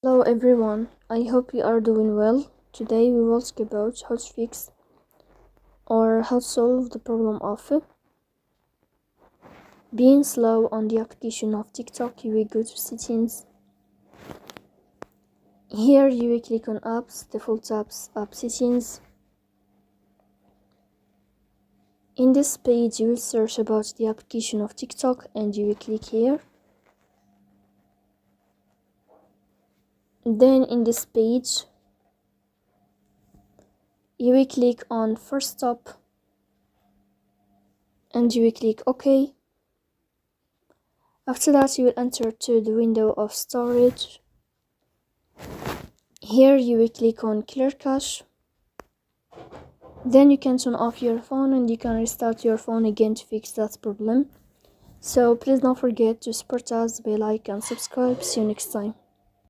Hello everyone, I hope you are doing well. Today we will talk about how to fix or how to solve the problem of being slow on the application of TikTok. You will go to settings. Here you will click on apps, default apps, app settings. In this page you will search about the application of TikTok and you will click here. Then in this page you will click on first stop and you will click OK. After that you will enter to the window of storage. Here you will click on clear cache. Then you can turn off your phone and you can restart your phone again to fix that problem. So please don't forget to support us by like and subscribe. See you next time.